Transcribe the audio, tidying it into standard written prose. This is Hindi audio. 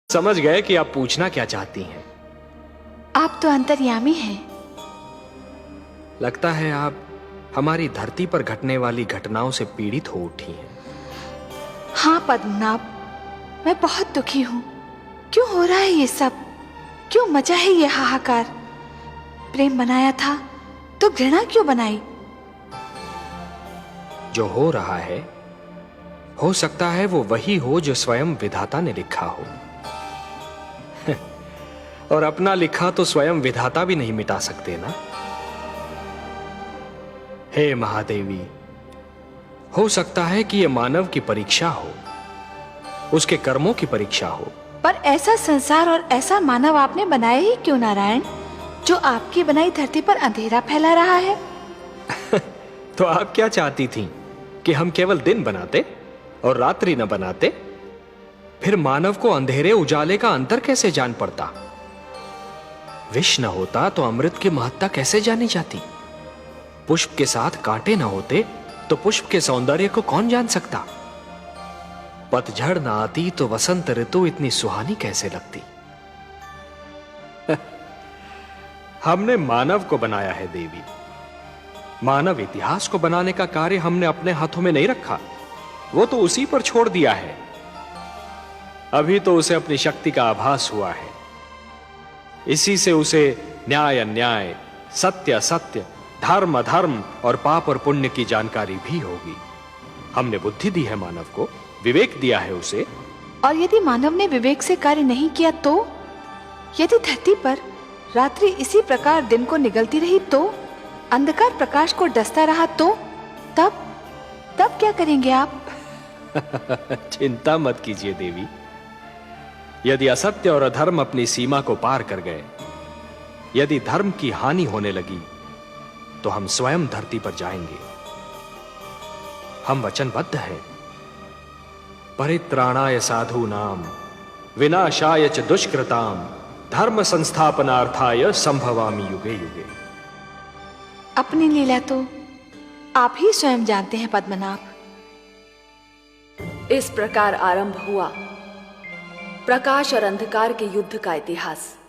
समझ गए कि आप पूछना क्या चाहती हैं। आप तो अंतर्यामी हैं। लगता है आप हमारी धरती पर घटने वाली घटनाओं से पीड़ित हो उठी हैं। हाँ पद्मनाभ, मैं बहुत दुखी हूँ। क्यों हो रहा है ये सब? क्यों मचा है ये हाहाकार? प्रेम बनाया था तो घृणा क्यों बनाई? जो हो रहा है, हो सकता है वो वही हो जो स्वयं विधाता ने लिखा हो। और अपना लिखा तो स्वयं विधाता भी नहीं मिटा सकते ना। हे महादेवी, हो सकता है कि यह मानव की परीक्षा हो, उसके कर्मों की परीक्षा हो। पर ऐसा संसार और ऐसा मानव आपने बनाया ही क्यों नारायण, जो आपकी बनाई धरती पर अंधेरा फैला रहा है? तो आप क्या चाहती थीं कि हम केवल दिन बनाते और रात्रि न बनाते? फिर मानव को अंधेरे उजाले का अंतर कैसे जान पड़ता? विष न होता तो अमृत की महत्ता कैसे जानी जाती? पुष्प के साथ कांटे न होते तो पुष्प के सौंदर्य को कौन जान सकता? पतझड़ न आती तो वसंत ऋतु इतनी सुहानी कैसे लगती? हमने मानव को बनाया है देवी। मानव इतिहास को बनाने का कार्य हमने अपने हाथों में नहीं रखा, वो तो उसी पर छोड़ दिया है। अभी तो उसे अपनी शक्ति का आभास हुआ है। इसी से उसे न्याय अन्याय, सत्य असत्य, धर्म अधर्म और पाप और पुण्य की जानकारी भी होगी। हमने बुद्धि दी है मानव को, विवेक दिया है उसे। और यदि मानव ने विवेक से कार्य नहीं किया तो? यदि धरती पर रात्रि इसी प्रकार दिन को निगलती रही तो? अंधकार प्रकाश को डसता रहा तो? तब क्या करेंगे आप? चिंता मत कीजिए देवी। यदि असत्य और अधर्म अपनी सीमा को पार कर गए, यदि धर्म की हानि होने लगी, तो हम स्वयं धरती पर जाएंगे। हम वचनबद्ध हैं। परित्राणाय साधूनाम विनाशाय च दुष्कृताम धर्म संस्थापनार्थाय संभवामि युगे युगे। अपनी लीला तो आप ही स्वयं जानते हैं पद्मनाभ। इस प्रकार आरंभ हुआ प्रकाश और अंधकार के युद्ध का इतिहास।